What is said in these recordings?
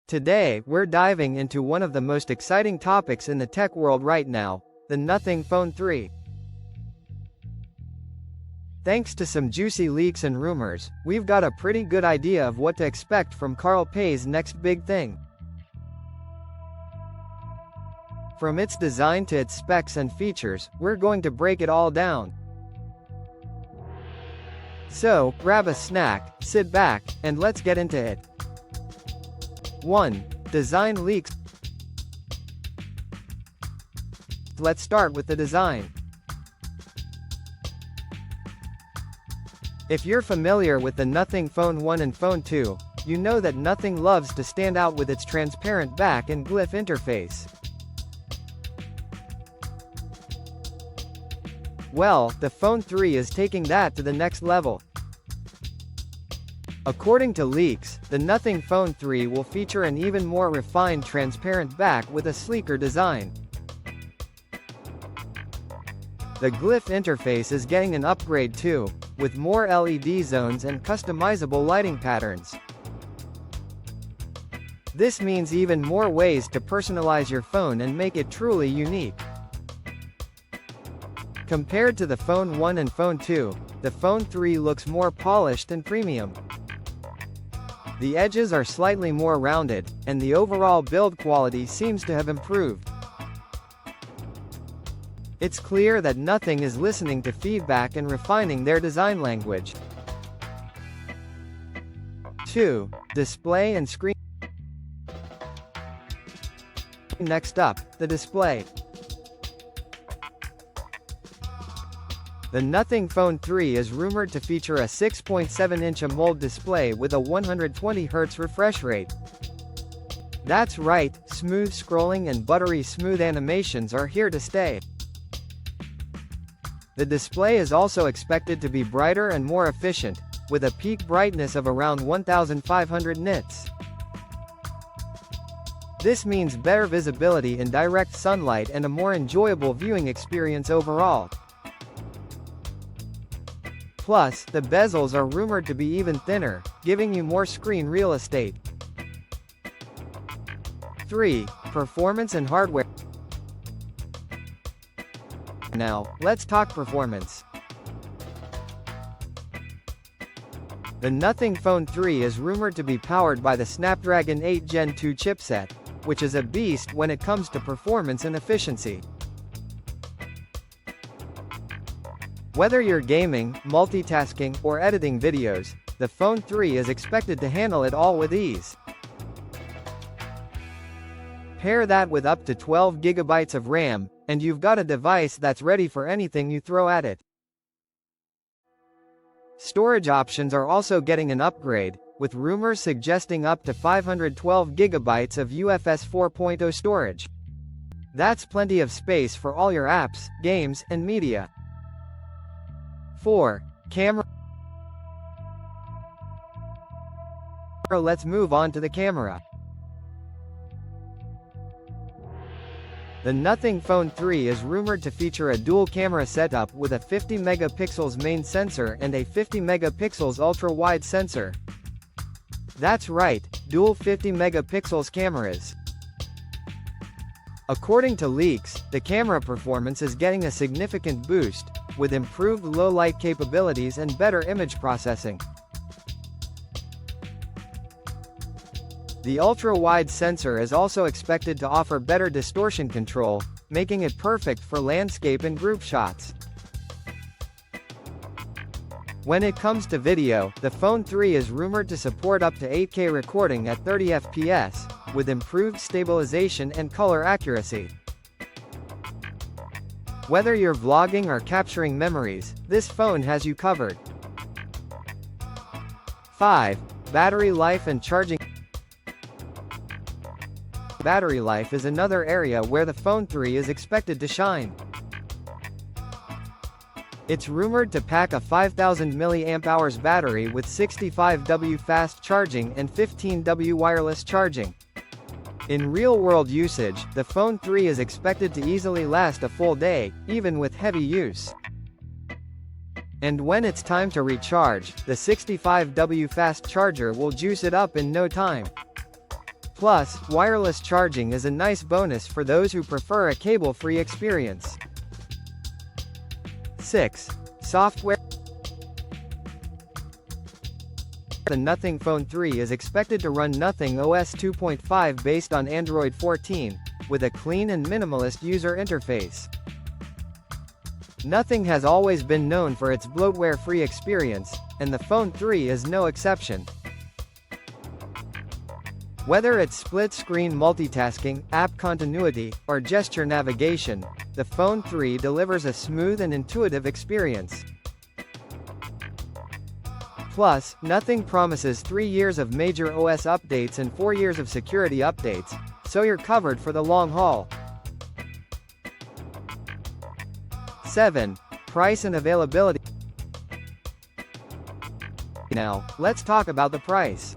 Today, we're diving into one of the most exciting topics in the tech world right now, the Nothing Phone 3. Thanks to some juicy leaks and rumors, we've got a pretty good idea of what to expect from Carl Pei's next big thing. From its design to its specs and features, we're going to break it all down. So, grab a snack, sit back, and let's get into it. 1. Design leaks. Let's start with the design. If you're familiar with the Nothing Phone 1 and Phone 2, you know that Nothing loves to stand out with its transparent back and glyph interface. Well, the Phone 3 is taking that to the next level. According to leaks, the Nothing Phone 3 will feature an even more refined transparent back with a sleeker design. The glyph interface is getting an upgrade too, with more LED zones and customizable lighting patterns. This means even more ways to personalize your phone and make it truly unique. Compared to the Phone 1 and Phone 2, the Phone 3 looks more polished and premium. The edges are slightly more rounded, and the overall build quality seems to have improved. It's clear that Nothing is listening to feedback and refining their design language. 2. Display and screen. Next up, the display. The Nothing Phone 3 is rumored to feature a 6.7-inch AMOLED display with a 120Hz refresh rate. That's right, smooth scrolling and buttery smooth animations are here to stay. The display is also expected to be brighter and more efficient, with a peak brightness of around 1500 nits. This means better visibility in direct sunlight and a more enjoyable viewing experience overall. Plus, the bezels are rumored to be even thinner, giving you more screen real estate. 3. Performance and hardware. Now, let's talk performance. The Nothing Phone 3 is rumored to be powered by the Snapdragon 8 Gen 2 chipset, which is a beast when it comes to performance and efficiency. Whether you're gaming, multitasking, or editing videos, the Phone 3 is expected to handle it all with ease. Pair that with up to 12 GB of RAM, and you've got a device that's ready for anything you throw at it. Storage options are also getting an upgrade, with rumors suggesting up to 512 GB of UFS 4.0 storage. That's plenty of space for all your apps, games, and media. 4. Camera. Let's move on to the camera. The Nothing Phone 3 is rumored to feature a dual camera setup with a 50 megapixels main sensor and a 50 megapixels ultra-wide sensor. That's right, dual 50 megapixels cameras. According to leaks, the camera performance is getting a significant boost, with improved low-light capabilities and better image processing. The ultra-wide sensor is also expected to offer better distortion control, making it perfect for landscape and group shots. When it comes to video, the Phone 3 is rumored to support up to 8K recording at 30 FPS, with improved stabilization and color accuracy. Whether you're vlogging or capturing memories, this phone has you covered. 5. Battery life and charging. Battery life is another area where the Phone 3 is expected to shine. It's rumored to pack a 5000 mAh battery with 65W fast charging and 15W wireless charging. In real-world usage, the Phone 3 is expected to easily last a full day, even with heavy use. And when it's time to recharge, the 65W fast charger will juice it up in no time. Plus, wireless charging is a nice bonus for those who prefer a cable-free experience. 6. Software. The Nothing Phone 3 is expected to run Nothing OS 2.5 based on Android 14, with a clean and minimalist user interface. Nothing has always been known for its bloatware-free experience, and the Phone 3 is no exception. Whether it's split-screen multitasking, app continuity, or gesture navigation, the Phone 3 delivers a smooth and intuitive experience. Plus, Nothing promises 3 years of major OS updates and 4 years of security updates, so you're covered for the long haul. 7. Price and availability. Now, let's talk about the price.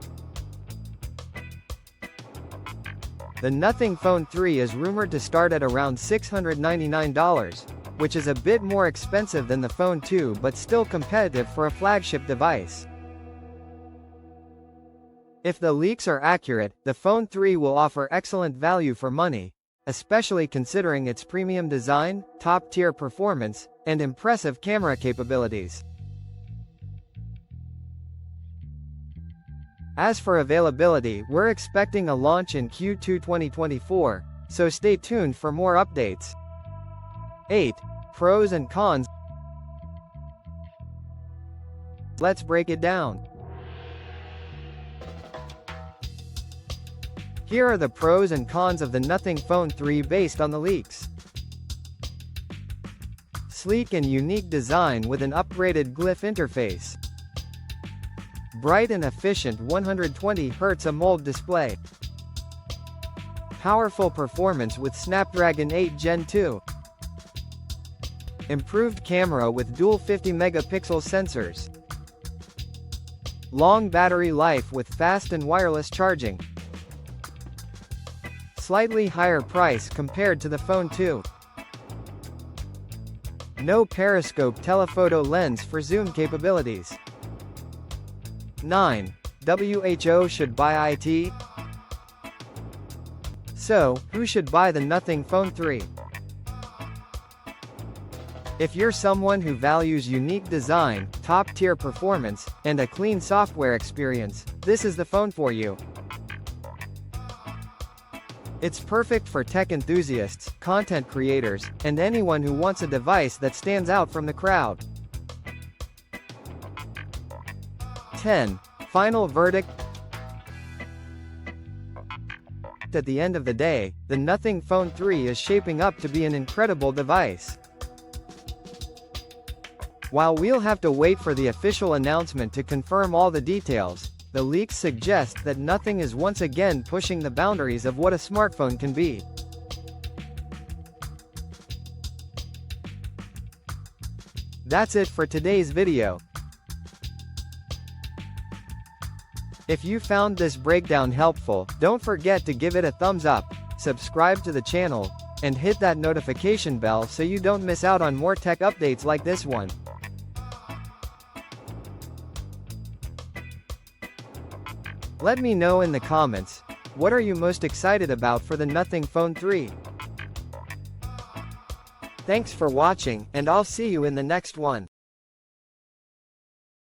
The Nothing Phone 3 is rumored to start at around $699, which is a bit more expensive than the Phone 2 but still competitive for a flagship device. If the leaks are accurate, the Phone 3 will offer excellent value for money, especially considering its premium design, top-tier performance, and impressive camera capabilities. As for availability, we're expecting a launch in Q2 2024, so stay tuned for more updates. 8. Pros and cons. Let's break it down. Here are the pros and cons of the Nothing Phone 3 based on the leaks. Sleek and unique design with an upgraded glyph interface. Bright and efficient 120Hz AMOLED display. Powerful performance with Snapdragon 8 Gen 2. Improved camera with dual 50-megapixel sensors. Long battery life with fast and wireless charging. Slightly higher price compared to the Phone 2. No periscope telephoto lens for zoom capabilities. 9. WHO should buy IT? So, who should buy the Nothing Phone 3? If you're someone who values unique design, top-tier performance, and a clean software experience, this is the phone for you. It's perfect for tech enthusiasts, content creators, and anyone who wants a device that stands out from the crowd. 10. Final verdict. At the end of the day, the Nothing Phone 3 is shaping up to be an incredible device. While we'll have to wait for the official announcement to confirm all the details, the leaks suggest that Nothing is once again pushing the boundaries of what a smartphone can be. That's it for today's video. If you found this breakdown helpful, don't forget to give it a thumbs up, subscribe to the channel, and hit that notification bell so you don't miss out on more tech updates like this one. Let me know in the comments, what are you most excited about for the Nothing Phone 3? Thanks for watching, and I'll see you in the next one.